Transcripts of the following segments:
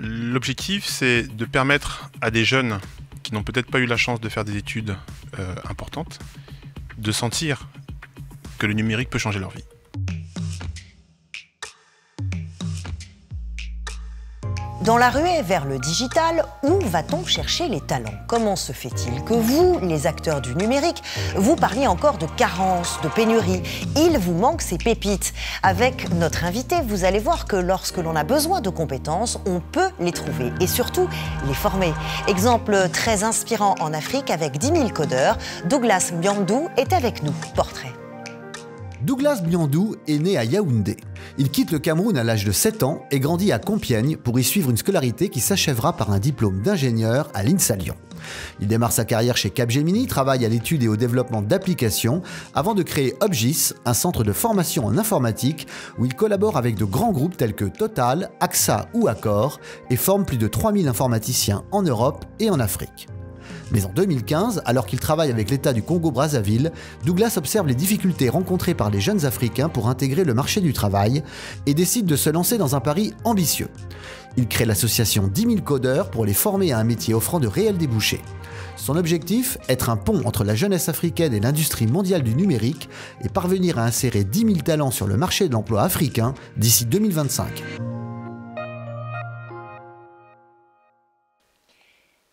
L'objectif, c'est de permettre à des jeunes qui n'ont peut-être pas eu la chance de faire des études importantes, de sentir que le numérique peut changer leur vie. Dans la ruée vers le digital, où va-t-on chercher les talents? Comment se fait-il que vous, les acteurs du numérique, vous parliez encore de carence, de pénurie? Il vous manque ces pépites. Avec notre invité, vous allez voir que lorsque l'on a besoin de compétences, on peut les trouver et surtout les former. Exemple très inspirant en Afrique avec 10 000 codeurs, Douglas Mbiandou est avec nous. Portrait. Douglas Mbiandou est né à Yaoundé. Il quitte le Cameroun à l'âge de 7 ans et grandit à Compiègne pour y suivre une scolarité qui s'achèvera par un diplôme d'ingénieur à l'INSA Lyon. Il démarre sa carrière chez Capgemini, travaille à l'étude et au développement d'applications avant de créer Obgis, un centre de formation en informatique où il collabore avec de grands groupes tels que Total, AXA ou Accor et forme plus de 3000 informaticiens en Europe et en Afrique. Mais en 2015, alors qu'il travaille avec l'État du Congo-Brazzaville, Douglas observe les difficultés rencontrées par les jeunes Africains pour intégrer le marché du travail et décide de se lancer dans un pari ambitieux. Il crée l'association 10 000 codeurs pour les former à un métier offrant de réels débouchés. Son objectif, être un pont entre la jeunesse africaine et l'industrie mondiale du numérique et parvenir à insérer 10 000 talents sur le marché de l'emploi africain d'ici 2025.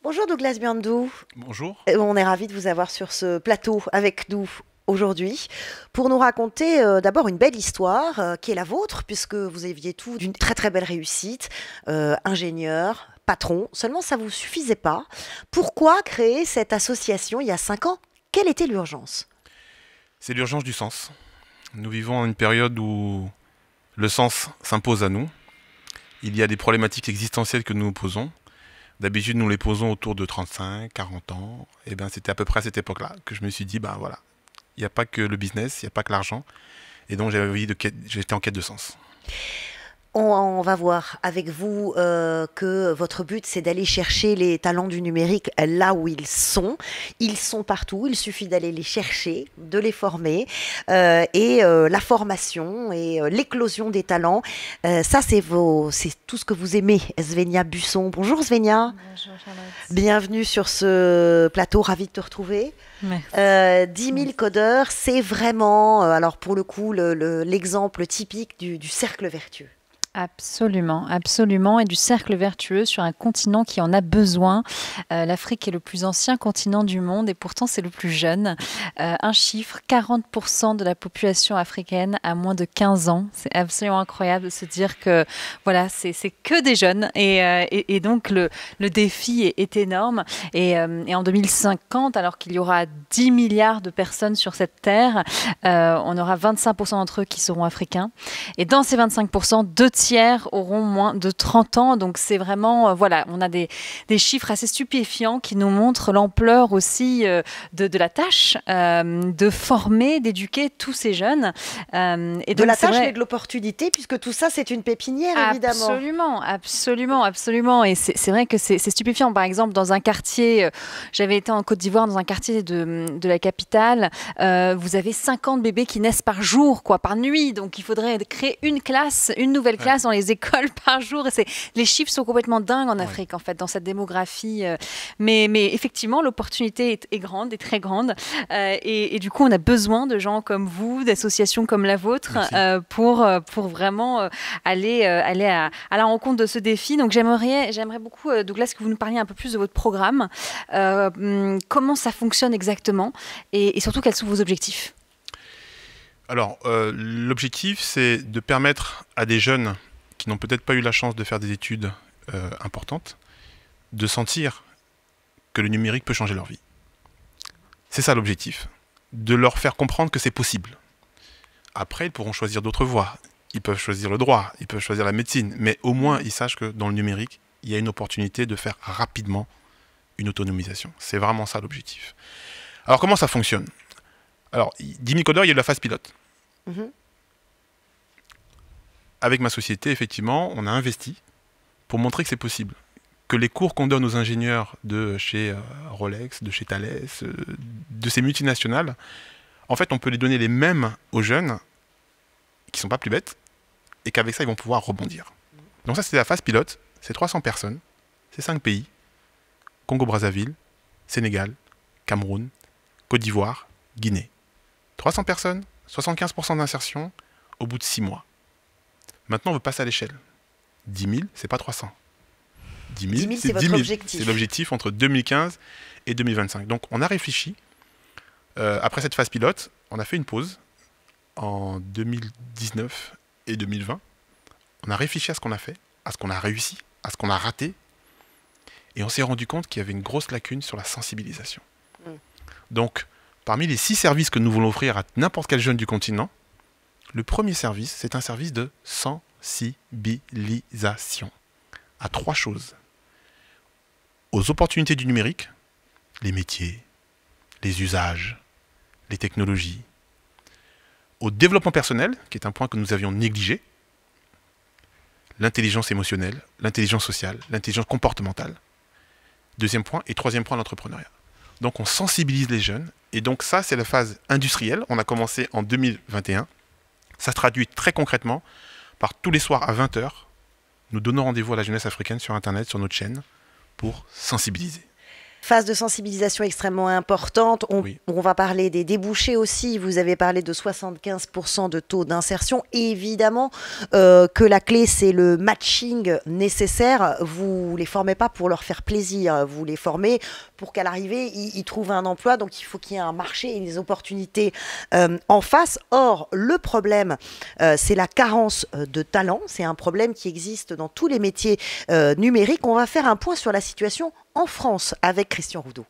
Bonjour Douglas Mbiandou. Bonjour. On est ravis de vous avoir sur ce plateau avec nous aujourd'hui pour nous raconter d'abord une belle histoire qui est la vôtre puisque vous aviez tout d'une très très belle réussite, ingénieur, patron, seulement ça ne vous suffisait pas. Pourquoi créer cette association il y a 5 ans? Quelle était l'urgence? C'est l'urgence du sens. Nous vivons une période où le sens s'impose à nous. Il y a des problématiques existentielles que nous nous posons. D'habitude, nous les posons autour de 35, 40 ans. Et bien, c'était à peu près à cette époque-là que je me suis dit, ben voilà, il n'y a pas que le business, il n'y a pas que l'argent. Et donc, j'étais en quête de sens. On va voir avec vous que votre but, c'est d'aller chercher les talents du numérique là où ils sont. Ils sont partout, il suffit d'aller les chercher, de les former. La formation et l'éclosion des talents, ça, c'est tout ce que vous aimez. Svenia Busson. Bonjour Svenia. Bonjour Charlotte. Bienvenue sur ce plateau, ravi de te retrouver. Merci. 10 000 codeurs, c'est vraiment, alors pour le coup, l'exemple typique du cercle vertueux. Absolument, absolument, et du cercle vertueux sur un continent qui en a besoin. L'Afrique est le plus ancien continent du monde et pourtant c'est le plus jeune. Un chiffre, 40% de la population africaine a moins de 15 ans. C'est absolument incroyable de se dire que voilà, c'est que des jeunes et donc le défi est énorme. Et en 2050, alors qu'il y aura 10 milliards de personnes sur cette terre, on aura 25% d'entre eux qui seront africains. Et dans ces 25%, 2 tiers auront moins de 30 ans. Donc c'est vraiment, voilà, on a des chiffres assez stupéfiants qui nous montrent l'ampleur aussi de la tâche de former, d'éduquer tous ces jeunes. Et de la tâche et de l'opportunité, puisque tout ça, c'est une pépinière, évidemment. Absolument, absolument, absolument. Et c'est vrai que c'est stupéfiant. Par exemple, dans un quartier, j'avais été en Côte d'Ivoire, dans un quartier de la capitale, vous avez 50 bébés qui naissent par jour, quoi, par nuit. Donc il faudrait créer une nouvelle classe dans les écoles par jour. Et les chiffres sont complètement dingues en Afrique, en fait, dans cette démographie. Mais effectivement, l'opportunité est grande, est très grande. Et du coup, on a besoin de gens comme vous, d'associations comme la vôtre, pour vraiment aller à la rencontre de ce défi. Donc, j'aimerais beaucoup, Douglas, que vous nous parliez un peu plus de votre programme. Comment ça fonctionne exactement et surtout, quels sont vos objectifs? Alors, l'objectif, c'est de permettre à des jeunes qui n'ont peut-être pas eu la chance de faire des études importantes, de sentir que le numérique peut changer leur vie. C'est ça l'objectif, de leur faire comprendre que c'est possible. Après, ils pourront choisir d'autres voies. Ils peuvent choisir le droit, ils peuvent choisir la médecine, mais au moins, ils sachent que dans le numérique, il y a une opportunité de faire rapidement une autonomisation. C'est vraiment ça l'objectif. Alors, comment ça fonctionne? Alors, 10 000 codeurs, il y a de la phase pilote. Avec ma société, effectivement, on a investi pour montrer que c'est possible. Que les cours qu'on donne aux ingénieurs de chez Rolex, de chez Thales, de ces multinationales, en fait, on peut les donner les mêmes aux jeunes qui ne sont pas plus bêtes et qu'avec ça, ils vont pouvoir rebondir. Donc ça, c'est la phase pilote. c'est 300 personnes, c'est 5 pays, Congo-Brazzaville, Sénégal, Cameroun, Côte d'Ivoire, Guinée. 300 personnes, 75% d'insertion au bout de 6 mois. Maintenant, on veut passer à l'échelle. 10 000, c'est pas 300. 10 000, c'est votre objectif. C'est l'objectif entre 2015 et 2025. Donc, on a réfléchi. Après cette phase pilote, on a fait une pause en 2019 et 2020. On a réfléchi à ce qu'on a fait, à ce qu'on a réussi, à ce qu'on a raté. Et on s'est rendu compte qu'il y avait une grosse lacune sur la sensibilisation. Donc, parmi les 6 services que nous voulons offrir à n'importe quel jeune du continent, le premier service, c'est un service de sensibilisation à 3 choses. Aux opportunités du numérique, les métiers, les usages, les technologies. Au développement personnel, qui est un point que nous avions négligé, l'intelligence émotionnelle, l'intelligence sociale, l'intelligence comportementale. Deuxième point, et troisième point, l'entrepreneuriat. Donc on sensibilise les jeunes, et donc ça c'est la phase industrielle, on a commencé en 2021. Ça se traduit très concrètement par tous les soirs à 20 h, nous donnons rendez-vous à la jeunesse africaine sur Internet, sur notre chaîne, pour sensibiliser. Phase de sensibilisation extrêmement importante. On va parler des débouchés aussi. Vous avez parlé de 75% de taux d'insertion. Évidemment que la clé, c'est le matching nécessaire. Vous ne les formez pas pour leur faire plaisir. Vous les formez pour qu'à l'arrivée, ils trouvent un emploi. Donc, il faut qu'il y ait un marché et des opportunités en face. Or, le problème, c'est la carence de talent. C'est un problème qui existe dans tous les métiers numériques. On va faire un point sur la situation en France avec Christian Roudot.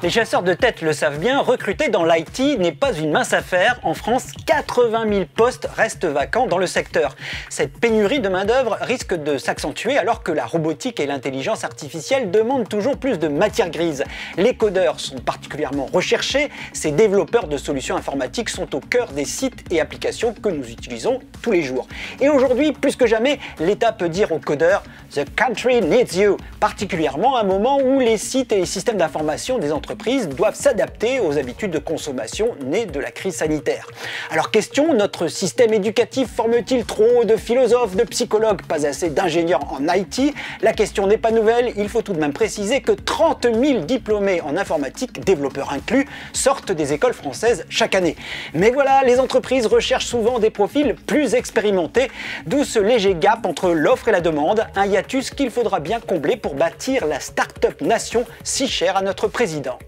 Les chasseurs de tête le savent bien, recruter dans l'IT n'est pas une mince affaire. En France, 80 000 postes restent vacants dans le secteur. Cette pénurie de main-d'œuvre risque de s'accentuer alors que la robotique et l'intelligence artificielle demandent toujours plus de matière grise. Les codeurs sont particulièrement recherchés. Ces développeurs de solutions informatiques sont au cœur des sites et applications que nous utilisons tous les jours. Et aujourd'hui, plus que jamais, l'État peut dire aux codeurs « The country needs you », particulièrement à un moment où les sites et les systèmes d'information des entreprises doivent s'adapter aux habitudes de consommation nées de la crise sanitaire. Alors question, notre système éducatif forme-t-il trop de philosophes, de psychologues, pas assez d'ingénieurs en IT? La question n'est pas nouvelle, il faut tout de même préciser que 30 000 diplômés en informatique, développeurs inclus, sortent des écoles françaises chaque année. Mais voilà, les entreprises recherchent souvent des profils plus expérimentés, d'où ce léger gap entre l'offre et la demande, un hiatus qu'il faudra bien combler pour bâtir la start-up nation si chère à notre président.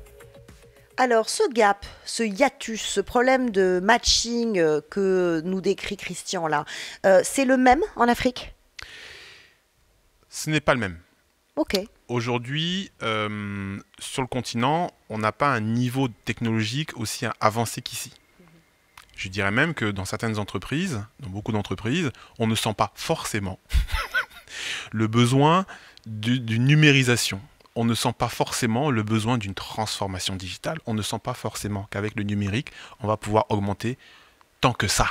Alors, ce gap, ce hiatus, ce problème de matching que nous décrit Christian là, c'est le même en Afrique? Ce n'est pas le même. Ok. Aujourd'hui, sur le continent, on n'a pas un niveau technologique aussi avancé qu'ici. Je dirais même que dans certaines entreprises, dans beaucoup d'entreprises, on ne sent pas forcément le besoin d'une numérisation. On ne sent pas forcément le besoin d'une transformation digitale. On ne sent pas forcément qu'avec le numérique, on va pouvoir augmenter tant que ça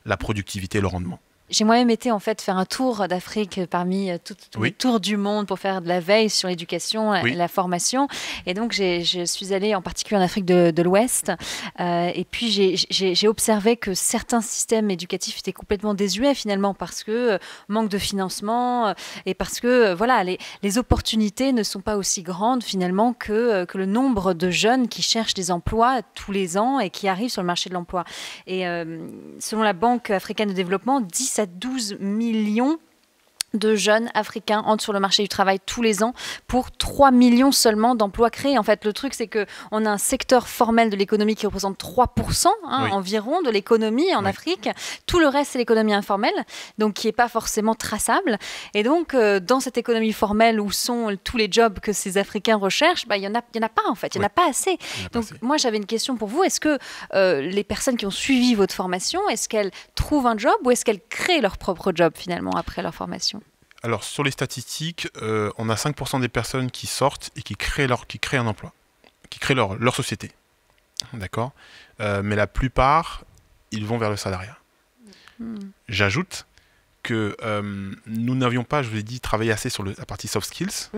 la productivité et le rendement. J'ai moi-même été en fait faire un tour d'Afrique parmi tous les tours du monde pour faire de la veille sur l'éducation et la formation. Et donc je suis allée en particulier en Afrique de l'Ouest. Et puis j'ai observé que certains systèmes éducatifs étaient complètement désuets finalement parce que manque de financement et parce que voilà, les opportunités ne sont pas aussi grandes finalement que le nombre de jeunes qui cherchent des emplois tous les ans et qui arrivent sur le marché de l'emploi. Et selon la Banque africaine de développement, 10 à 12 millions de jeunes africains entrent sur le marché du travail tous les ans pour 3 millions seulement d'emplois créés. En fait, le truc, c'est qu'on a un secteur formel de l'économie qui représente 3% environ de l'économie en Afrique. Tout le reste, c'est l'économie informelle, donc qui n'est pas forcément traçable. Et donc, dans cette économie formelle où sont tous les jobs que ces Africains recherchent, il y en a pas en fait, il n'y en a pas assez. Donc, moi, j'avais une question pour vous. Est-ce que les personnes qui ont suivi votre formation, est-ce qu'elles trouvent un job ou est-ce qu'elles créent leur propre job finalement après leur formation ? Alors, sur les statistiques, on a 5% des personnes qui sortent et qui créent un emploi, qui créent leur société. D'accord ? Mais la plupart, ils vont vers le salariat. J'ajoute que nous n'avions pas, je vous l'ai dit, travaillé assez sur la partie soft skills.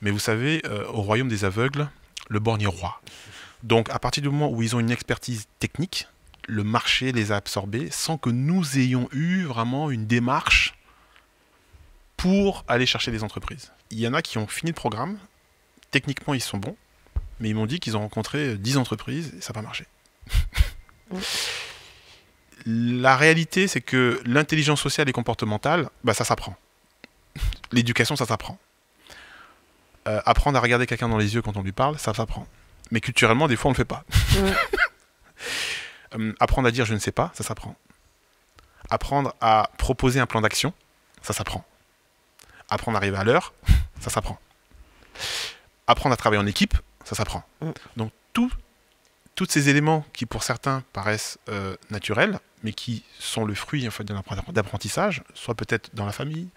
Mais vous savez, au royaume des aveugles, le borgne est roi. Donc, à partir du moment où ils ont une expertise technique, le marché les a absorbés sans que nous ayons eu vraiment une démarche pour aller chercher des entreprises. Il y en a qui ont fini le programme, techniquement ils sont bons, mais ils m'ont dit qu'ils ont rencontré 10 entreprises et ça n'a pas marché. La réalité, c'est que l'intelligence sociale et comportementale, ça s'apprend. L'éducation, ça s'apprend. Apprendre à regarder quelqu'un dans les yeux quand on lui parle, ça s'apprend. Mais culturellement, des fois, on ne le fait pas. Apprendre à dire je ne sais pas, ça s'apprend. Apprendre à proposer un plan d'action, ça s'apprend. Apprendre à arriver à l'heure, ça s'apprend. Apprendre à travailler en équipe, ça s'apprend. Donc, tous ces éléments qui, pour certains, paraissent naturels, mais qui sont le fruit en fait, d'apprentissage, soit peut-être dans la famille,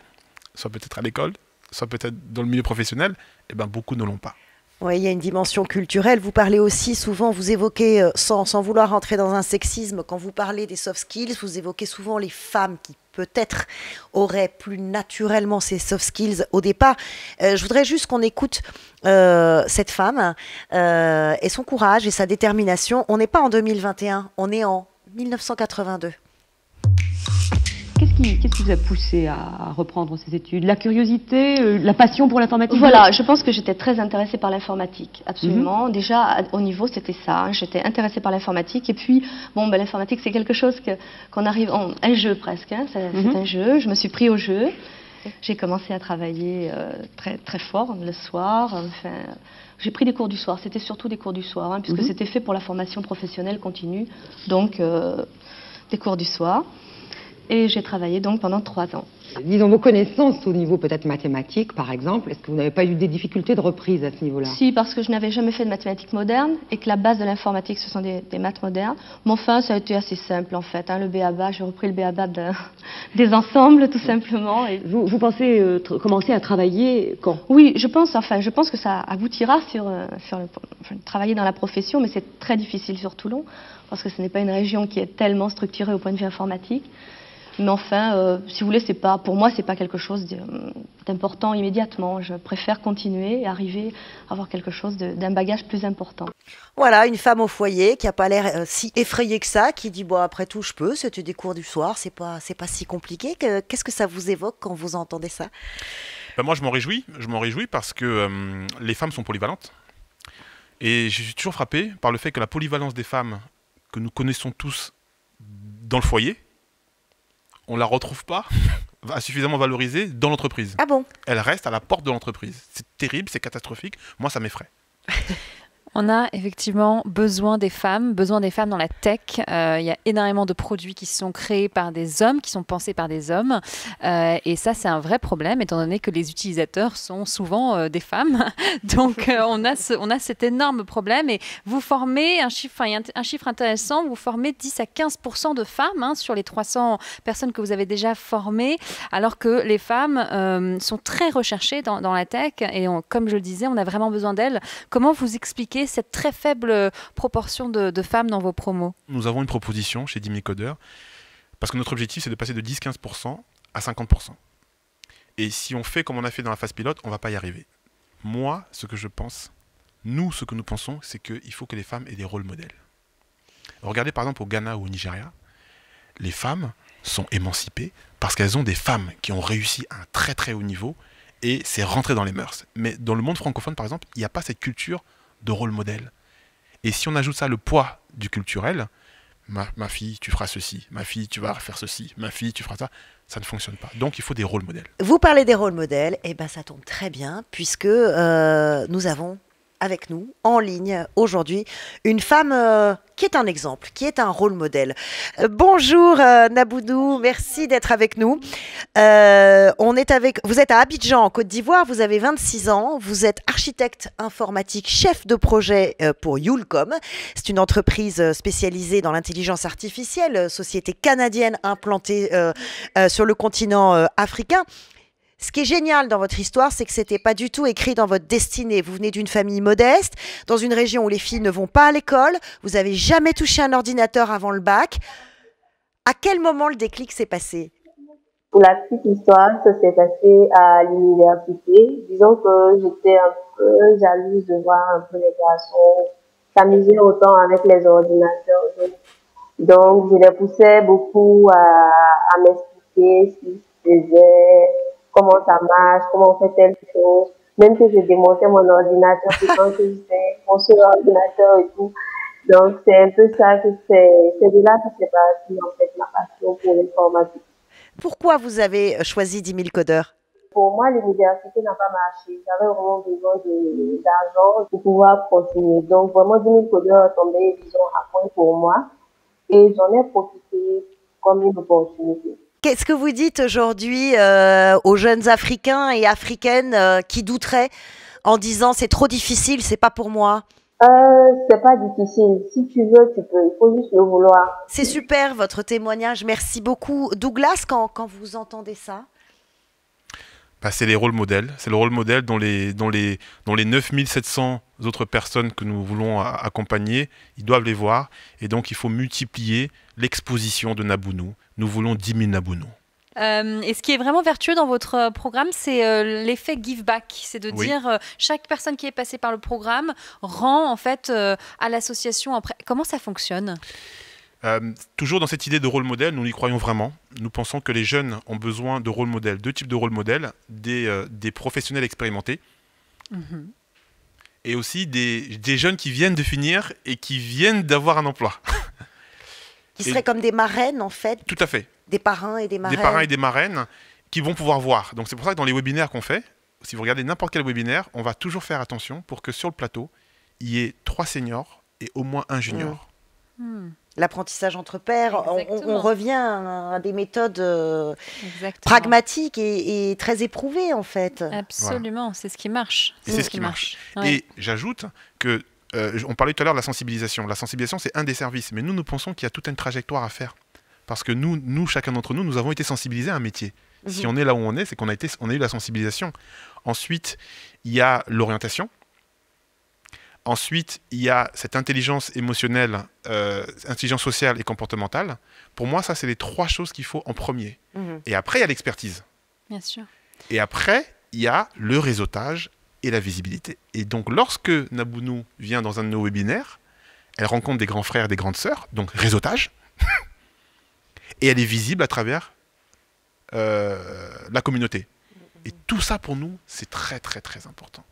soit peut-être à l'école, soit peut-être dans le milieu professionnel, beaucoup ne l'ont pas. Oui, il y a une dimension culturelle. Vous parlez aussi souvent, vous évoquez, sans vouloir rentrer dans un sexisme, quand vous parlez des soft skills, vous évoquez souvent les femmes qui peut-être auraient plus naturellement ces soft skills au départ. Je voudrais juste qu'on écoute cette femme et son courage et sa détermination. On n'est pas en 2021, on est en 1982. Qu'est-ce qui vous a poussé à reprendre ces études? La curiosité, la passion pour l'informatique? Voilà, je pense que j'étais très intéressée par l'informatique, absolument. Déjà, au niveau, c'était ça. Hein. J'étais intéressée par l'informatique. Et puis, l'informatique, c'est quelque chose qu'on arrive... un jeu presque, hein. C'est un jeu. Je me suis pris au jeu. J'ai commencé à travailler très, très fort le soir. Enfin, j'ai pris des cours du soir. C'était surtout des cours du soir, hein, puisque c'était fait pour la formation professionnelle continue. Donc, des cours du soir. Et j'ai travaillé donc pendant 3 ans. Disons vos connaissances au niveau peut-être mathématique, par exemple, est-ce que vous n'avez pas eu des difficultés de reprise à ce niveau-là? Si, parce que je n'avais jamais fait de mathématiques modernes et que la base de l'informatique, ce sont des maths modernes. Mais enfin, ça a été assez simple en fait. Hein, le B.A.-ba, j'ai repris le B.A.-ba des ensembles, tout simplement. Et... Vous pensez commencer à travailler quand? Oui, je pense que ça aboutira travailler dans la profession, mais c'est très difficile sur Toulon, parce que ce n'est pas une région qui est tellement structurée au point de vue informatique. Mais enfin, si vous voulez, pour moi, c'est pas quelque chose d'important immédiatement. Je préfère continuer et arriver à avoir quelque chose d'un bagage plus important. Voilà, une femme au foyer qui n'a pas l'air si effrayée que ça, qui dit après tout, je peux, c'était des cours du soir, c'est pas si compliqué. Qu'est-ce que ça vous évoque quand vous entendez ça? Moi, je m'en réjouis parce que les femmes sont polyvalentes. Et je suis toujours frappé par le fait que la polyvalence des femmes que nous connaissons tous dans le foyer, on ne la retrouve pas suffisamment valorisée dans l'entreprise. Ah bon? Elle reste à la porte de l'entreprise. C'est terrible, c'est catastrophique. Moi, ça m'effraie. On a effectivement besoin des femmes dans la tech. Il y a énormément de produits qui sont créés par des hommes, qui sont pensés par des hommes. Et ça, c'est un vrai problème, étant donné que les utilisateurs sont souvent des femmes. Donc, on a cet énorme problème. Et vous formez un chiffre intéressant, vous formez 10 à 15% de femmes sur les 300 personnes que vous avez déjà formées, alors que les femmes sont très recherchées dans la tech. Et comme je le disais, on a vraiment besoin d'elles. Comment vous expliquez cette très faible proportion de femmes dans vos promos? Nous avons une proposition chez Dimicodeur, parce que notre objectif, c'est de passer de 10-15% à 50%. Et si on fait comme on a fait dans la phase pilote, on ne va pas y arriver. Moi, ce que nous pensons, c'est qu'il faut que les femmes aient des rôles modèles. Regardez par exemple au Ghana ou au Nigeria, les femmes sont émancipées parce qu'elles ont des femmes qui ont réussi à un très très haut niveau et c'est rentré dans les mœurs. Mais dans le monde francophone, par exemple, il n'y a pas cette culture de rôle modèle. Et si on ajoute ça le poids du culturel, ma fille, tu feras ceci, ma fille, tu vas faire ceci, ma fille, tu feras ça, ça ne fonctionne pas. Donc il faut des rôles modèles. Vous parlez des rôles modèles, et ça tombe très bien, puisque nous avons avec nous, en ligne, aujourd'hui, une femme qui est un exemple, qui est un rôle modèle. Bonjour Naboudou, merci d'être avec nous. Vous êtes à Abidjan, en Côte d'Ivoire, vous avez 26 ans, vous êtes architecte informatique, chef de projet pour Youlcom. C'est une entreprise spécialisée dans l'intelligence artificielle, société canadienne implantée sur le continent africain. Ce qui est génial dans votre histoire, c'est que ce n'était pas du tout écrit dans votre destinée. Vous venez d'une famille modeste, dans une région où les filles ne vont pas à l'école. Vous n'avez jamais touché un ordinateur avant le bac. À quel moment le déclic s'est passé? Pour la petite histoire, ça s'est passé à l'université. Disons que j'étais un peu jalouse de voir un peu les garçons s'amuser autant avec les ordinateurs. Donc, Donc, je les poussais beaucoup à m'expliquer ce qu'ils faisaient, comment ça marche, comment on fait telle chose. Même que je démontais mon ordinateur, puis quand je fais mon seul ordinateur et tout. Donc, c'est un peu ça que c'est de là que c'est parti, en fait, ma passion pour l'informatique. Pourquoi vous avez choisi 10 000 codeurs? Pour moi, l'université n'a pas marché. J'avais vraiment besoin d'argent pour pouvoir continuer. Donc, vraiment, 10 000 codeurs tombaient, disons, à point pour moi. Et j'en ai profité comme une opportunité. Qu'est-ce que vous dites aujourd'hui aux jeunes Africains et Africaines qui douteraient en disant c'est trop difficile, c'est pas pour moi? C'est pas difficile. Si tu veux, tu peux. Il faut juste le vouloir. C'est super votre témoignage. Merci beaucoup. Douglas, quand vous entendez ça? Bah, c'est les rôles modèles. C'est le rôle modèle dont les 9700 autres personnes que nous voulons accompagner, ils doivent les voir. Et donc, il faut multiplier l'exposition de Nabounou. Nous voulons 10 000 Nabounou. Et ce qui est vraiment vertueux dans votre programme, c'est l'effet give back. C'est de dire chaque personne qui est passée par le programme rend en fait à l'association après. Comment ça fonctionne? Toujours dans cette idée de rôle modèle, nous y croyons vraiment. Nous pensons que les jeunes ont besoin de rôle modèle, deux types de rôle modèle, des professionnels expérimentés et aussi des jeunes qui viennent de finir et qui viennent d'avoir un emploi. Qui seraient comme des marraines en fait? Tout à fait. Des parrains et des marraines. Des parrains et des marraines qui vont pouvoir voir. Donc c'est pour ça que dans les webinaires qu'on fait, si vous regardez n'importe quel webinaire, on va toujours faire attention pour que sur le plateau, il y ait 3 seniors et au moins un junior. L'apprentissage entre pairs, on revient à des méthodes pragmatiques et très éprouvées en fait. Absolument, voilà. C'est ce qui marche. C'est ce qui marche. Ouais. Et j'ajoute que, on parlait tout à l'heure de la sensibilisation. La sensibilisation, c'est un des services, mais nous pensons qu'il y a toute une trajectoire à faire. Parce que nous, chacun d'entre nous, nous avons été sensibilisés à un métier. Si on est là où on est, c'est qu'on a eu la sensibilisation. Ensuite, il y a l'orientation. Ensuite, il y a cette intelligence émotionnelle, intelligence sociale et comportementale. Pour moi, ça, c'est les 3 choses qu'il faut en premier. Et après, il y a l'expertise. Bien sûr. Et après, il y a le réseautage et la visibilité. Et donc, lorsque Nabounou vient dans un de nos webinaires, elle rencontre des grands frères et des grandes sœurs, donc réseautage, et elle est visible à travers la communauté. Et tout ça, pour nous, c'est très, très, très important.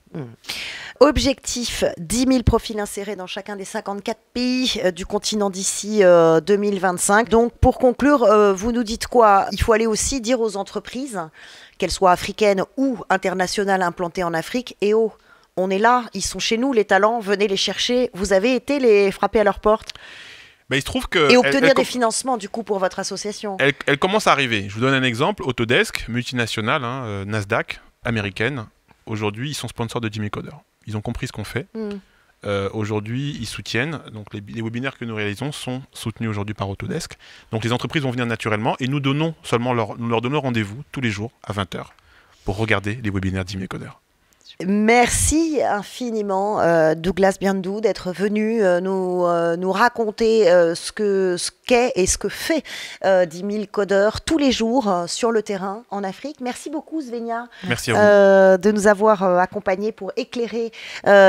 Objectif, 10 000 profils insérés dans chacun des 54 pays du continent d'ici 2025. Donc, pour conclure, vous nous dites quoi? Il faut aller aussi dire aux entreprises, qu'elles soient africaines ou internationales implantées en Afrique, et on est là, ils sont chez nous, les talents, venez les chercher. Vous avez été les frapper à leur porte? Ben, il se trouve que et obtenir des financements, du coup, pour votre association. Elle commence à arriver. Je vous donne un exemple. Autodesk, multinationale, Nasdaq, américaine. Aujourd'hui, ils sont sponsors de 10 000 codeurs. Ils ont compris ce qu'on fait. Aujourd'hui, ils soutiennent. Donc, les webinaires que nous réalisons sont soutenus aujourd'hui par Autodesk. Donc, les entreprises vont venir naturellement et nous leur donnons rendez-vous tous les jours à 20 h pour regarder les webinaires 10 000 codeurs. Merci infiniment Douglas Biandou d'être venu nous raconter ce qu'est et ce que fait 10 000 codeurs tous les jours sur le terrain en Afrique. Merci beaucoup Svenia. Merci à vous. De nous avoir accompagnés pour éclairer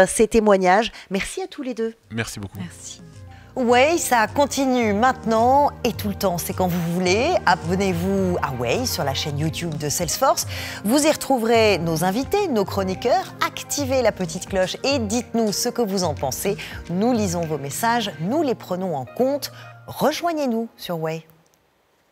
ces témoignages. Merci à tous les deux. Merci beaucoup. Merci. Way, ça continue maintenant et tout le temps, c'est quand vous voulez. Abonnez-vous à Way sur la chaîne YouTube de Salesforce. Vous y retrouverez nos invités, nos chroniqueurs. Activez la petite cloche et dites-nous ce que vous en pensez. Nous lisons vos messages, nous les prenons en compte. Rejoignez-nous sur Way.